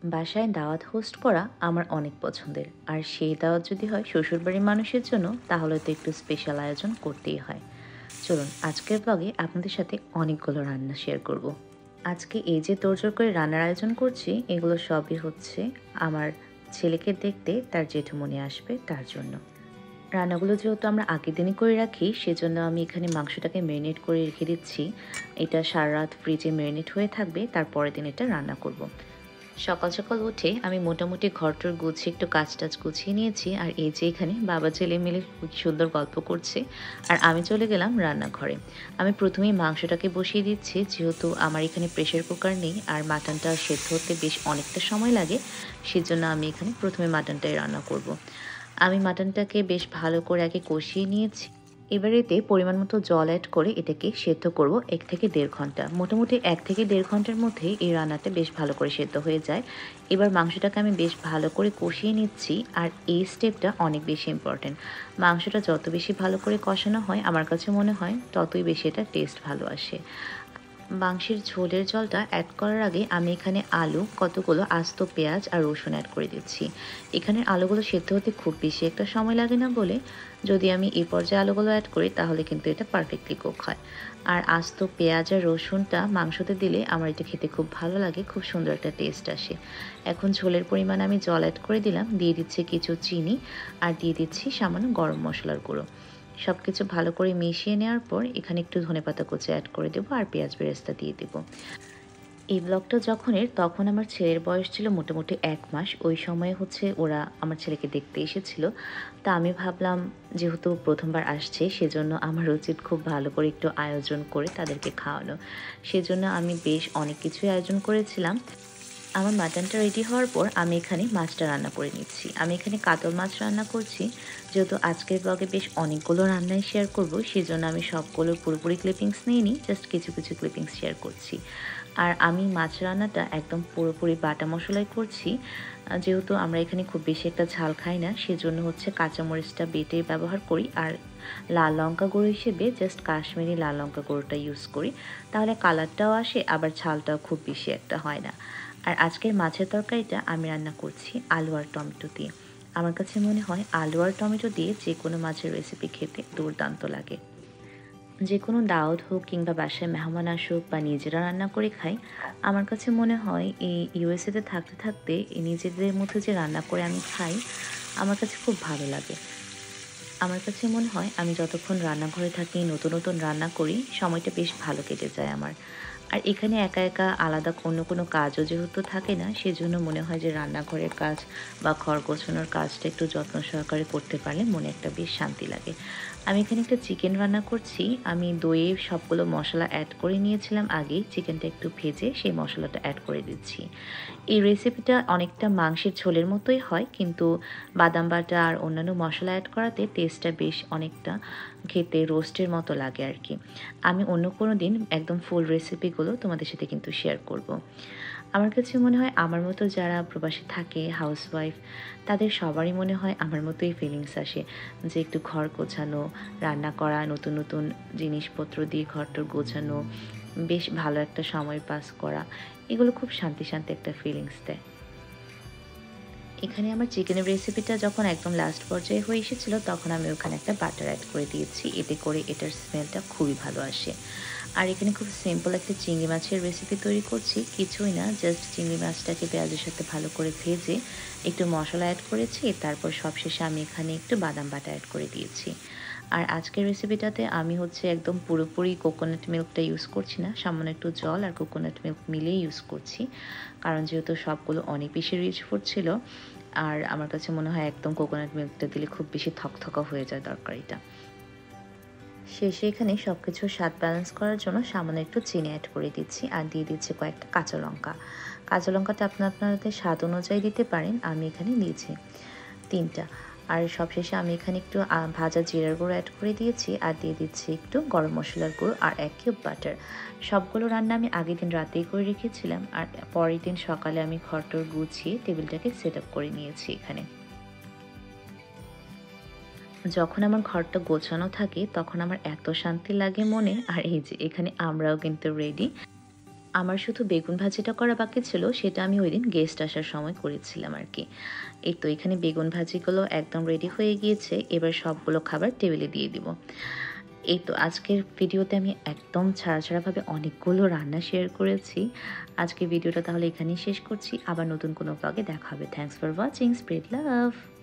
বাসায় দাওয়াত হোস্ট করা আমার অনেক পছন্দের। আর সেই দাওয়াত যদি হয় শ্বশুরবাড়ির মানুষের জন্য, তাহলে তো একটু স্পেশাল আয়োজন করতেই হয়। চলুন আজকের ব্লগে আপনাদের সাথে অনেকগুলো রান্না শেয়ার করব। আজকে এই যে তোড়জোড় করে রান্নার আয়োজন করছি, এগুলো সবই হচ্ছে আমার ছেলেকে দেখতে তার জেঠুমনি আসবে তার জন্য। রান্নাগুলো যেহেতু আমরা আগের দিনই করে রাখি, সেজন্য আমি এখানে মাংসটাকে ম্যারিনেট করে রেখে দিচ্ছি। এটা সারা রাত ফ্রিজে ম্যারিনেট হয়ে থাকবে, তারপরের দিন এটা রান্না করব। সকাল সকাল উঠে আমি মোটামুটি ঘরটর গুছিয়ে একটু কাজ টাজ গুছিয়ে নিয়েছি। আর এই যে এখানে বাবা ছেলে মিলে খুব সুন্দর গল্প করছে। আর আমি চলে গেলাম রান্নাঘরে। আমি প্রথমেই মাংসটাকে বসিয়ে দিচ্ছি, যেহেতু আমার এখানে প্রেশার কুকার নেই আর মাটনটা সেদ্ধ হতে বেশ অনেকটা সময় লাগে। সেজন্য আমি এখানে প্রথমে মাটনটাই রান্না করব। আমি মাটনটাকে বেশ ভালো করে আগে কষিয়ে নিয়েছি। এবার এতে পরিমাণ মতো জল অ্যাড করে এটাকে সেদ্ধ করব 1 থেকে 1.5 ঘন্টা। মোটামুটি 1 থেকে 1.5 ঘন্টার মধ্যে এই রান্নাটা বেশ ভালো করে সেদ্ধ হয়ে যায়। এবার মাংসটাকে আমি বেশ ভালো করে কষিয়ে নিচ্ছি। আর এই স্টেপটা অনেক বেশি ইম্পর্ট্যান্ট। মাংসটা যত বেশি ভালো করে কষানো হয়, আমার কাছে মনে হয় ততই বেশি এটা টেস্ট ভালো আসে। মাংসের ঝোলের জলটা অ্যাড করার আগে আমি এখানে আলু, কতগুলো আস্ত পেঁয়াজ আর রসুন অ্যাড করে দিচ্ছি। এখানের আলুগুলো সেদ্ধ হতে খুব বেশি একটা সময় লাগে না বলে, যদি আমি এই পর্যায়ে আলুগুলো অ্যাড করি তাহলে কিন্তু এটা পারফেক্টলি কুক হয়। আর আস্ত পেঁয়াজ আর রসুনটা মাংসতে দিলে আমার এটা খেতে খুব ভালো লাগে, খুব সুন্দর একটা টেস্ট আসে। এখন ঝোলের পরিমাণ আমি জল অ্যাড করে দিলাম, দিয়ে দিচ্ছি কিছু চিনি আর দিয়ে দিচ্ছি সামান্য গরম মশলার গুঁড়ো। সব কিছু ভালো করে মিশিয়ে নেওয়ার পর এখানে একটু ধনেপাতা কুচি অ্যাড করে দেবো আর পেঁয়াজ বেরেস্তা দিয়ে দেবো। এই ব্লগটা যখনের, তখন আমার ছেলের বয়স ছিল মোটামুটি 1 মাস। ওই সময়ে হচ্ছে ওরা আমার ছেলেকে দেখতে এসেছিল। তা আমি ভাবলাম, যেহেতু প্রথমবার আসছে, সেজন্য আমার উচিত খুব ভালো করে একটু আয়োজন করে তাদেরকে খাওয়ানো। সেজন্য আমি বেশ অনেক কিছুই আয়োজন করেছিলাম। আমার মাটনটা রেডি হওয়ার পর আমি এখানে মাছটা রান্না করে নিচ্ছি। আমি এখানে কাতল মাছ রান্না করছি। যেহেতু আজকের ব্লগে বেশ অনেকগুলো রান্নাই শেয়ার করব, সেজন্য আমি সবগুলোর পুরোপুরি ক্লিপিংস নিইনি, জাস্ট কিছু কিছু ক্লিপিংস শেয়ার করছি। আর আমি মাছ রান্নাটা একদম পুরোপুরি বাটা মশলায় করছি। যেহেতু আমরা এখানে খুব বেশি একটা ঝাল খাই না, সেজন্য হচ্ছে কাঁচামরিচটা বেটে ব্যবহার করি। আর লাল লঙ্কা গুঁড়ো হিসেবে জাস্ট কাশ্মীরি লাল লঙ্কা গুঁড়োটা ইউজ করি। তাহলে কালারটাও আসে, আবার ঝালটাও খুব বেশি একটা হয় না। আর আজকের মাছের তরকারিটা আমি রান্না করছি আলু আর টমেটো দিয়ে। আমার কাছে মনে হয় আলু আর টমেটো দিয়ে যে কোনো মাছের রেসিপি খেতে দুর্দান্ত লাগে। যে কোনো দাওয়াত হোক কিংবা বাসায় মেহমান আসুক বা নিজেরা রান্না করে খাই, আমার কাছে মনে হয় এই ইউএসএতে থাকতে থাকতে এই নিজেদের মধ্যে যে রান্না করে আমি খাই, আমার কাছে খুব ভালো লাগে। আমার কাছে মনে হয় আমি যতক্ষণ রান্নাঘরে থাকি, নতুন নতুন রান্না করি, সময়টা বেশ ভালো কেটে যায় আমার। আর এখানে একা একা আলাদা অন্য কোনো কাজও যেহেতু থাকে না, সেজন্য মনে হয় যে রান্নাঘরের কাজ বা ঘর গোছানোর কাজটা একটু যত্ন সহকারে করতে পারলে মনে একটা বেশ শান্তি লাগে। আমি এখানে একটা চিকেন রান্না করছি। আমি দইয়ে সবগুলো মশলা অ্যাড করে নিয়েছিলাম আগেই, চিকেনটা একটু ভেজে সেই মশলাটা অ্যাড করে দিচ্ছি। এই রেসিপিটা অনেকটা মাংসের ঝোলের মতোই হয়, কিন্তু বাদাম বাটা আর অন্যান্য মশলা অ্যাড করাতে টেস্টটা বেশ অনেকটা খেতে রোস্টের মতো লাগে আর কি। আমি অন্য কোনো দিন একদম ফুল রেসিপিগুলো তোমাদের সাথে কিন্তু শেয়ার করব। আমার কাছে মনে হয় আমার মতো যারা প্রবাসী থাকে, হাউসওয়াইফ, তাদের সবারই মনে হয় আমার মতোই ফিলিংস আসে, যে একটু ঘর গোছানো, রান্না করা, নতুন নতুন জিনিসপত্র দিয়ে ঘরটর গোছানো, বেশ ভালো একটা সময় পাস করা, এগুলো খুব শান্তি শান্তি একটা ফিলিংস দেয়। এখানে আমার চিকেনের রেসিপিটা যখন একদম লাস্ট পর্যায়ে হয়ে এসেছিল, তখন আমি ওখানে একটা বাটার অ্যাড করে দিয়েছি। এতে করে এটার স্মেলটা খুবই ভালো আসে। আর এখানে খুব সিম্পল একটা চিংড়ি মাছের রেসিপি তৈরি করছি। কিছুই না, জাস্ট চিংড়ি মাছটাকে পেঁয়াজের সাথে ভালো করে ভেজে একটু মশলা অ্যাড করেছি। তারপর সবশেষে আমি এখানে একটু বাদাম বাটা অ্যাড করে দিয়েছি। আর আজকের রেসিপিটাতে আমি হচ্ছে একদম পুরোপুরি কোকোনাট মিল্কটা ইউজ করছি না, সামান্য একটু জল আর কোকোনাট মিল্ক মিলিয়ে ইউজ করছি। কারণ যেহেতু সবগুলো অনেক বেশি রিচ ফুড ছিল, আর আমার কাছে মনে হয় একদম কোকোনাট মিল্কটা দিলে খুব বেশি থকথকা হয়ে যায় তরকারিটা। শেষে এখানে সব কিছু স্বাদ ব্যালেন্স করার জন্য সামান্য একটু চিনি অ্যাড করে দিচ্ছি আর দিয়ে দিচ্ছি কয়েকটা কাঁচা লঙ্কা। কাঁচা লঙ্কাটা আপনাদের স্বাদ অনুযায়ী দিতে পারেন, আমি এখানে দিয়েছি 3টা। আর সবশেষে আমি এখানে একটু ভাজা জিরার গুঁড়ো অ্যাড করে দিয়েছি আর দিয়ে দিচ্ছি একটু গরম মশলার গুঁড়ো আর 1 কিউব বাটার। সবগুলো রান্না আমি আগের দিন রাতেই করে রেখেছিলাম, আর পরের দিন সকালে আমি ঘরটর গুছিয়ে টেবিলটাকে সেট আপ করে নিয়েছি এখানে। যখন আমার ঘরটা গোছানো থাকে তখন আমার এত শান্তি লাগে মনে। আর এই যে এখানে আমরাও কিন্তু রেডি। আমার শুধু বেগুন ভাজিটা করা বাকি ছিল, সেটা আমি ওইদিন গেস্ট আসার সময় করেছিলাম আরকি। এই তো এখানে বেগুন ভাজিগুলো একদম রেডি হয়ে গিয়েছে। এবার সবগুলো খাবার টেবিলে দিয়ে দিব। এই তো আজকের ভিডিওতে আমি একদম ছাড়া-ছাড়াভাবে অনেকগুলো রান্না শেয়ার করেছি। আজকের ভিডিওটা তাহলে এখানেই শেষ করছি। আবার নতুন কোনো ব্লগে দেখা হবে। Thanks for watching. Spread love.